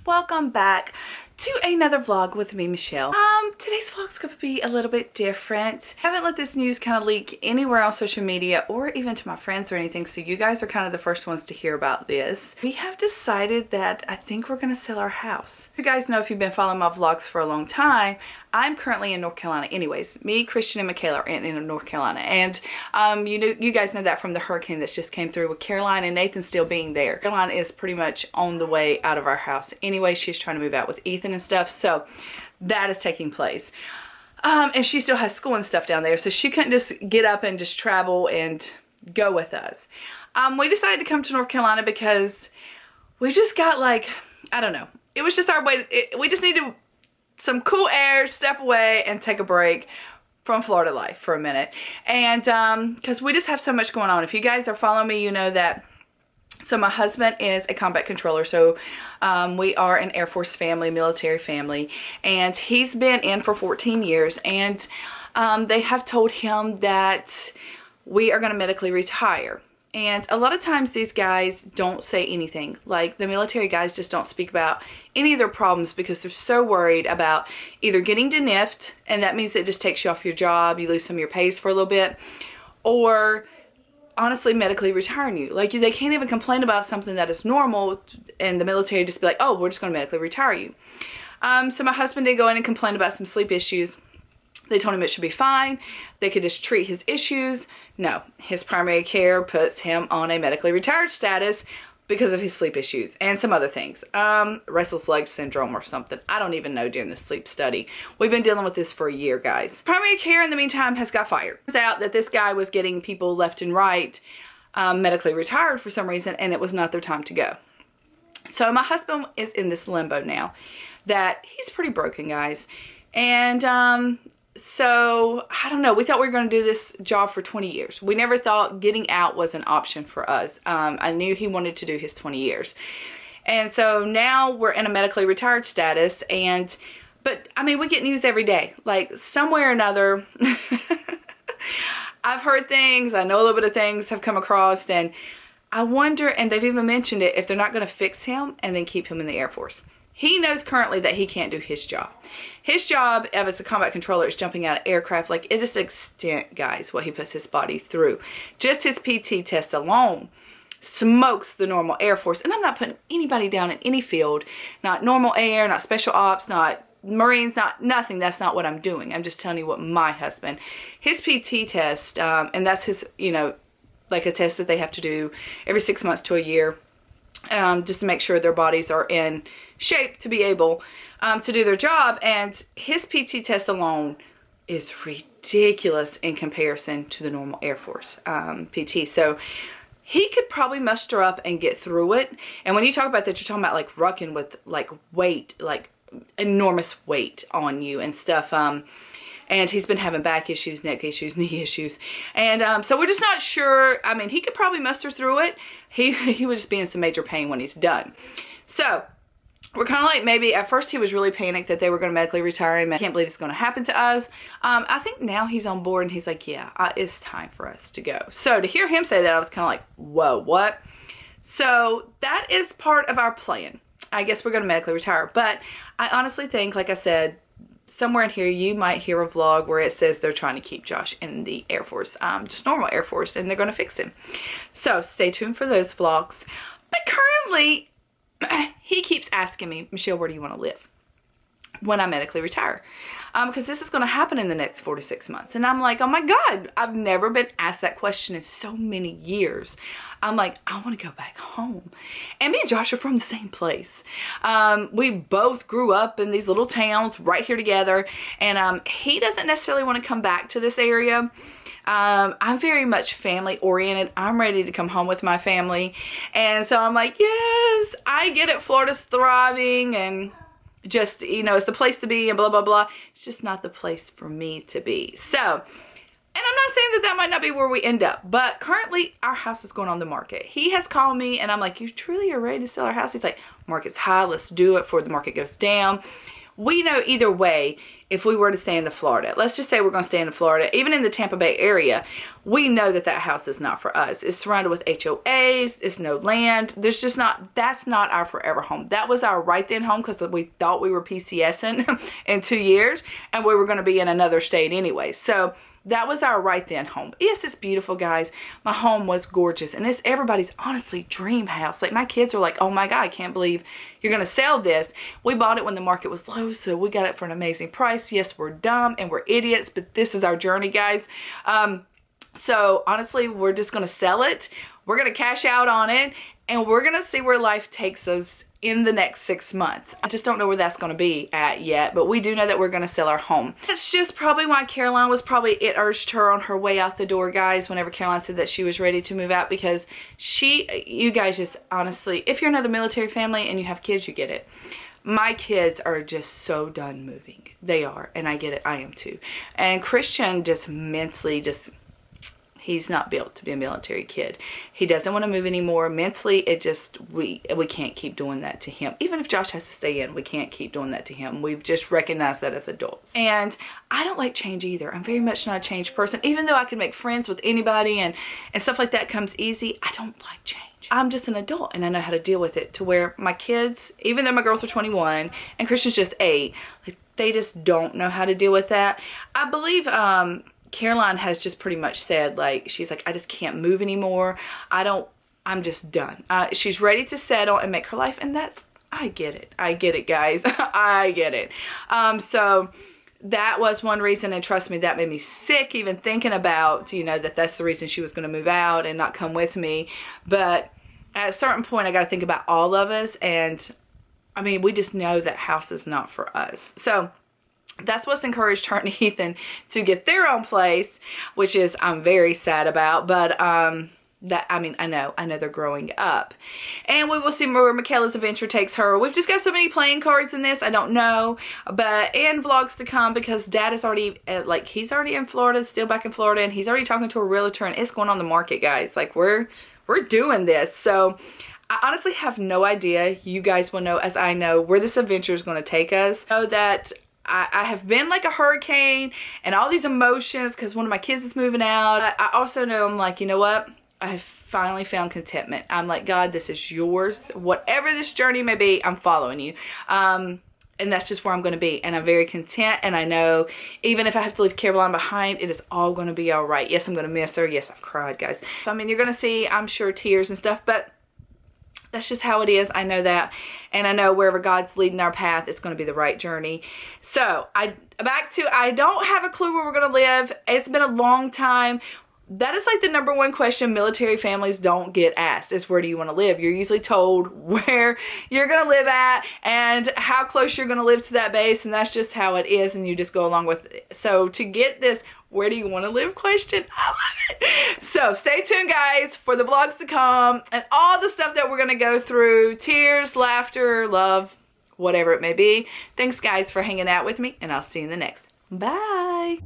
welcome back to another vlog with me, Michelle. Today's vlog's gonna be a little bit different. Haven't let this news kind of leak anywhere on social media or even to my friends or anything, so you guys are kind of the first ones to hear about this. We have decided that I think we're gonna sell our house. You guys know, if you've been following my vlogs for a long time, I'm currently in North Carolina anyways. Me, Christian, and Michaela are in North Carolina, and you guys know that from the hurricane that just came through with Caroline and Nathan still being there. Caroline is pretty much on the way out of our house anyway. She's trying to move out with Ethan and stuff, so that is taking place. And she still has school and stuff down there, so she couldn't just get up and just travel and go with us. We decided to come to North Carolina because we just got, like, I don't know, it was just our way we just needed some cool air, step away and take a break from Florida life for a minute. And because we just have so much going on. If you guys are following me, you know that. So my husband is a combat controller, so we are an Air Force family, military family, and he's been in for 14 years, and they have told him that we are going to medically retire. And a lot of times these guys don't say anything. Like, the military guys just don't speak about any of their problems because they're so worried about either getting deniffed, and that means it just takes you off your job, you lose some of your pays for a little bit, or honestly medically retiring you. Like, they can't even complain about something that is normal, and the military just be like, oh, we're just going to medically retire you. So my husband did go in and complain about some sleep issues. They told him it should be fine. They could just treat his issues. No, his primary care puts him on a medically retired status because of his sleep issues and some other things. Restless leg syndrome or something. I don't even know during the sleep study. We've been dealing with this for a year, guys. Primary care in the meantime has got fired. It turns out that this guy was getting people left and right medically retired for some reason, and it was not their time to go. So my husband is in this limbo now that he's pretty broken, guys. And so, I don't know, we thought we were going to do this job for 20 years. We never thought getting out was an option for us. I knew he wanted to do his 20 years. And so now we're in a medically retired status, but I mean, we get news every day. Like, somewhere or another, I've heard things, I know a little bit of things have come across, and I wonder, and they've even mentioned it, if they're not going to fix him and then keep him in the Air Force. He knows currently that he can't do his job. His job, as a combat controller, is jumping out of aircraft. Like, it is the extent, guys, what he puts his body through. Just his PT test alone smokes the normal Air Force. And I'm not putting anybody down in any field. Not normal air, not special ops, not Marines, not nothing. That's not what I'm doing. I'm just telling you what my husband, his PT test, and that's his, you know, like a test that they have to do every 6 months to a year. Just to make sure their bodies are in shape to be able to do their job. And his PT test alone is ridiculous in comparison to the normal Air Force PT. So he could probably muster up and get through it. And when you talk about that, you're talking about like rucking with like weight, like enormous weight on you and stuff. And he's been having back issues, neck issues, knee issues. And so we're just not sure. I mean, he could probably muster through it. He would just be in some major pain when he's done. So we're kind of like, maybe at first he was really panicked that they were going to medically retire him. I can't believe it's going to happen to us. I think now he's on board and he's like, yeah, it's time for us to go. So to hear him say that, I was kind of like, whoa, what? So that is part of our plan. I guess we're going to medically retire. But I honestly think, like I said, somewhere in here you might hear a vlog where it says they're trying to keep Josh in the Air Force, just normal Air Force, and they're going to fix him. So stay tuned for those vlogs. But currently, he keeps asking me, Michelle, where do you want to live when I medically retire? Because this is going to happen in the next 4 to 6 months. And I'm like, oh my God, I've never been asked that question in so many years. I'm like, I want to go back home. And me and Josh are from the same place. We both grew up in these little towns right here together. And he doesn't necessarily want to come back to this area. I'm very much family oriented. I'm ready to come home with my family. And so I'm like, yes, I get it. Florida's thriving and just, you know, it's the place to be and blah, blah, blah. It's just not the place for me to be. So, and I'm not saying that that might not be where we end up, but currently our house is going on the market. He has called me and I'm like, you truly are ready to sell our house? He's like, market's high, let's do it before the market goes down. we know either way, if we were to stay in Florida, let's just say we're going to stay in Florida, even in the Tampa Bay area, we know that that house is not for us. It's surrounded with HOAs. It's no land. There's just not, that's not our forever home. That was our right then home because we thought we were PCSing in 2 years and we were going to be in another state anyway. So that was our right then home. Yes, it's beautiful, guys. My home was gorgeous, and it's everybody's honestly dream house. Like, my kids are like, oh my God, I can't believe you're gonna sell this. We bought it when the market was low, so we got it for an amazing price. Yes, we're dumb and we're idiots, but this is our journey, guys. So honestly, we're just gonna sell it. We're gonna cash out on it, and we're gonna see where life takes us in the next 6 months. I just don't know where that's going to be at yet, but we do know that we're going to sell our home. That's just probably why Caroline was it urged her on her way out the door, guys, whenever Caroline said that she was ready to move out, because you guys just honestly, if you're another military family and you have kids, you get it. My kids are just so done moving. They are, and I get it. I am too. And Christian just mentally he's not built to be a military kid. He doesn't want to move anymore. Mentally, it just, we can't keep doing that to him. Even if Josh has to stay in, we can't keep doing that to him. We've just recognized that as adults. And I don't like change either. I'm very much not a change person. Even though I can make friends with anybody and stuff like that comes easy, I don't like change. I'm just an adult and I know how to deal with it, to where my kids, even though my girls are 21 and Christian's just 8, like, they just don't know how to deal with that. I believe, Caroline has just pretty much said, like, she's like, I just can't move anymore. I'm just done. She's ready to settle and make her life, and I get it. I get it, guys. I get it. So that was one reason, and trust me, that made me sick even thinking about, that's the reason she was going to move out and not come with me. But at a certain point, I got to think about all of us, and I mean, we just know that house is not for us. So that's what's encouraged her and Ethan to get their own place, which is I'm very sad about. But I know they're growing up, and we will see where Michaela's adventure takes her. We've just got so many playing cards in this. I don't know, and vlogs to come, because Dad is already he's already in Florida, still back in Florida, and he's already talking to a realtor, and it's going on the market, guys. Like, we're doing this. So I honestly have no idea. You guys will know, as I know, where this adventure is going to take us. I know that I have been like a hurricane and all these emotions because one of my kids is moving out. I also know, I'm like, you know what? I have finally found contentment. I'm like, God, this is yours. Whatever this journey may be, I'm following you. And that's just where I'm going to be. And I'm very content. And I know even if I have to leave Caroline behind, it is all going to be all right. Yes, I'm going to miss her. Yes, I've cried, guys. I mean, you're going to see, I'm sure, tears and stuff, but that's just how it is. I know that. And I know wherever God's leading our path, it's going to be the right journey. So I don't have a clue where we're going to live. It's been a long time. That is like the #1 question military families don't get asked, is where do you want to live? You're usually told where you're going to live at and how close you're going to live to that base. And that's just how it is. And you just go along with it. So to get this, where do you want to live question, I love it. So stay tuned, guys, for the vlogs to come and all the stuff that we're going to go through. Tears, laughter, love, whatever it may be. Thanks, guys, for hanging out with me, and I'll see you in the next. Bye.